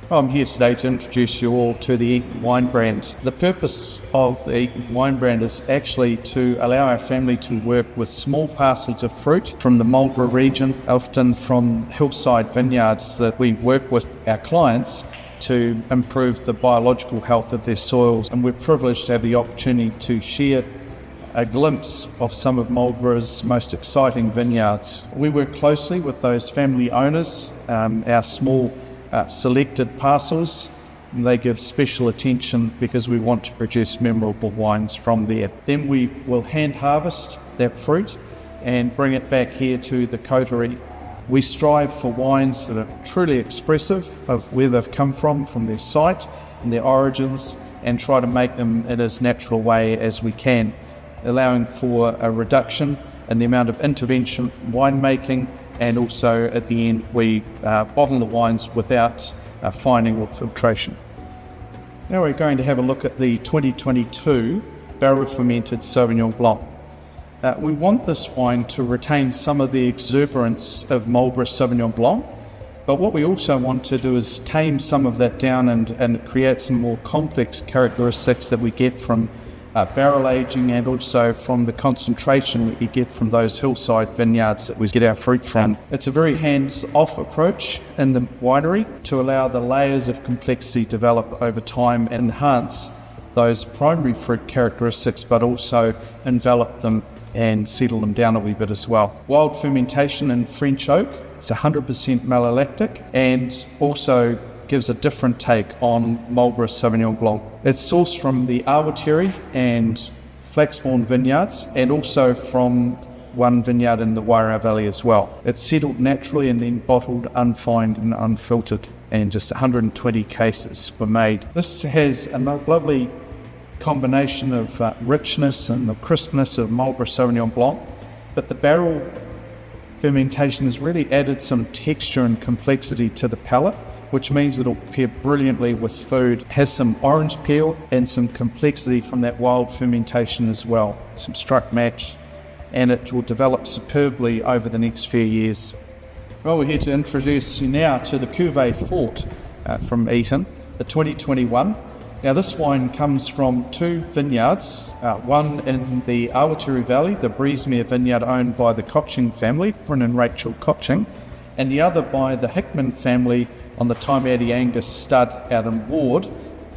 I'm here today to introduce you all to the Eaton Wine brand. The purpose of the Eaton Wine brand is actually to allow our family to work with small parcels of fruit from the Marlborough region, often from hillside vineyards that we work with our clients to improve the biological health of their soils. And we're privileged to have the opportunity to share a glimpse of some of Marlborough's most exciting vineyards. We work closely with those family owners, our small selected parcels, and they give special attention because we want to produce memorable wines from there. Then we will hand harvest that fruit and bring it back here to the coterie. We strive for wines that are truly expressive of where they've come from their site and their origins, and try to make them in as natural way as we can, allowing for a reduction in the amount of intervention in winemaking. And also at the end we bottle the wines without fining or filtration. Now we're going to have a look at the 2022 barrel fermented Sauvignon Blanc. We want this wine to retain some of the exuberance of Marlborough Sauvignon Blanc, but what we also want to do is tame some of that down and create some more complex characteristics that we get from barrel aging, and also from the concentration that we get from those hillside vineyards that we get our fruit from. It's a very hands-off approach in the winery to allow the layers of complexity develop over time and enhance those primary fruit characteristics, but also envelop them and settle them down a wee bit as well. Wild fermentation in French oak is 100% malolactic and also gives a different take on Marlborough Sauvignon Blanc. It's sourced from the Awatere and Flaxbourne vineyards, and also from one vineyard in the Wairau Valley as well. It's settled naturally and then bottled, unfined and unfiltered, and just 120 cases were made. This has a lovely combination of richness and the crispness of Marlborough Sauvignon Blanc, but the barrel fermentation has really added some texture and complexity to the palate, which means it'll pair brilliantly with food. It has some orange peel and some complexity from that wild fermentation as well, some struck match, and it will develop superbly over the next few years. Well, we're here to introduce you now to the Cuvée Fort from Eaton, the 2021. Now this wine comes from two vineyards, one in the Awatere Valley, the Breezemere vineyard owned by the Cotching family, Bryn and Rachel Cotching, and the other by the Hickman family on the Taimati Angus stud out in Ward,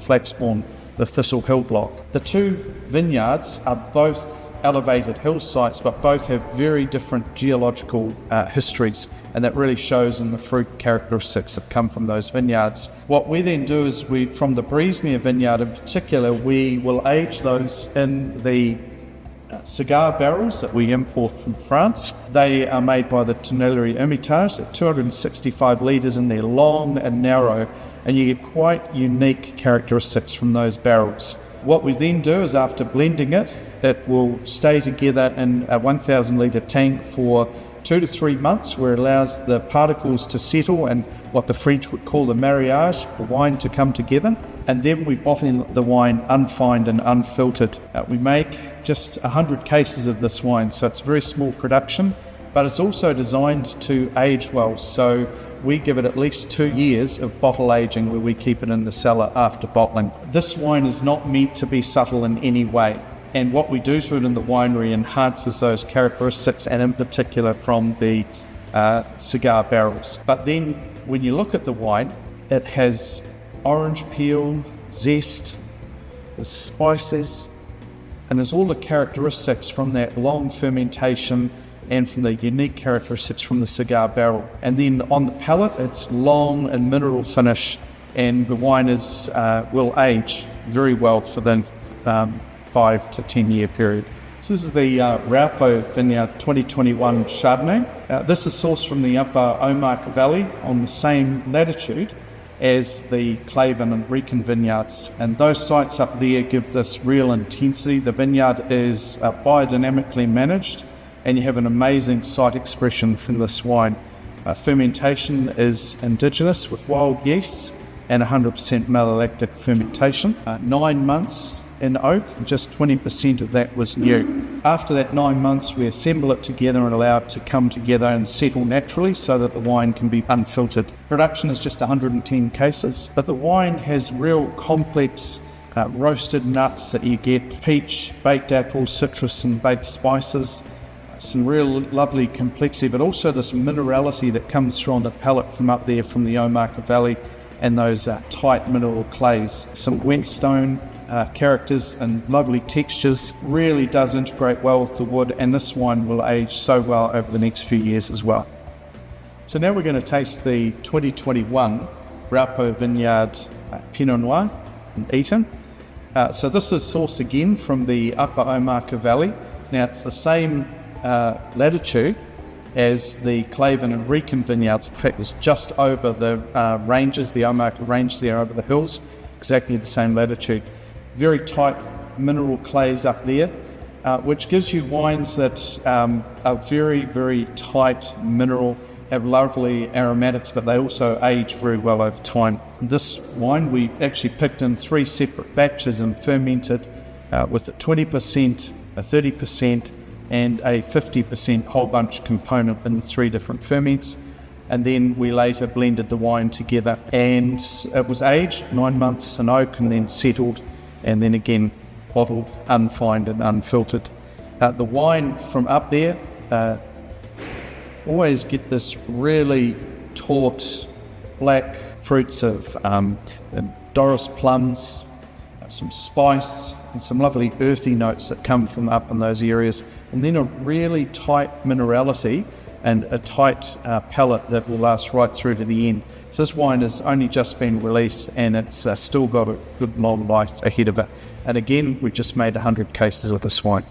Flaxbourne, the Thistle Hill block. The two vineyards are both elevated hill sites, but both have very different geological histories, and that really shows in the fruit characteristics that come from those vineyards. What we then do is from the Breezemere vineyard in particular, we will age those in the cigar barrels that we import from France. They are made by the Tonneillerie Hermitage. They're 265 litres and they're long and narrow, and you get quite unique characteristics from those barrels. What we then do is, after blending it, it will stay together in a 1,000 litre tank for 2 to 3 months, where it allows the particles to settle and what the French would call the mariage, the wine to come together. And then we bottle the wine unfined and unfiltered. We make just 100 cases of this wine, so it's a very small production, but it's also designed to age well. So we give it at least 2 years of bottle aging, where we keep it in the cellar after bottling. This wine is not meant to be subtle in any way, and what we do to it in the winery enhances those characteristics, and in particular from the cigar barrels. But then when you look at the wine, it has orange peel, zest, the spices, and there's all the characteristics from that long fermentation and from the unique characteristics from the cigar barrel. And then on the palate, it's long and mineral finish, and the wine will age very well for the 5 to 10 year period. So this is the Raupo Vineyard 2021 Chardonnay. This is sourced from the Upper Omaka Valley on the same latitude as the Claven and Wrekin vineyards, and those sites up there give this real intensity. The vineyard is biodynamically managed, and you have an amazing site expression from this wine. Fermentation is indigenous with wild yeasts and 100% malolactic fermentation. 9 months in oak, just 20% of that was new. After that 9 months, we assemble it together and allow it to come together and settle naturally so that the wine can be unfiltered. Production is just 110 cases, but the wine has real complex roasted nuts that you get, peach, baked apple, citrus and baked spices, some real lovely complexity, but also this minerality that comes from the palate from up there from the Omaka Valley and those tight mineral clays. Some whetstone characters and lovely textures, really does integrate well with the wood, and this wine will age so well over the next few years as well. So now we're going to taste the 2021 Raupo Vineyard Pinot Noir in Eaton. So this is sourced again from the Upper Omaka Valley. Now it's the same latitude as the Claven and Wrekin vineyards. In fact, it's just over the ranges, the Omaka range there over the hills, exactly the same latitude. Very tight mineral clays up there, which gives you wines that are very, very tight mineral, have lovely aromatics, but they also age very well over time. This wine we actually picked in 3 separate batches and fermented with a 20%, a 30%, and a 50% whole bunch component in 3 different ferments. And then we later blended the wine together, and it was aged 9 months in oak and then settled, and then again bottled, unfined and unfiltered. The wine from up there always get this really taut black fruits of Doris plums, some spice and some lovely earthy notes that come from up in those areas, and then a really tight minerality and a tight palate that will last right through to the end. So this wine has only just been released and it's still got a good long life ahead of it. And again, we just made 100 cases of this wine.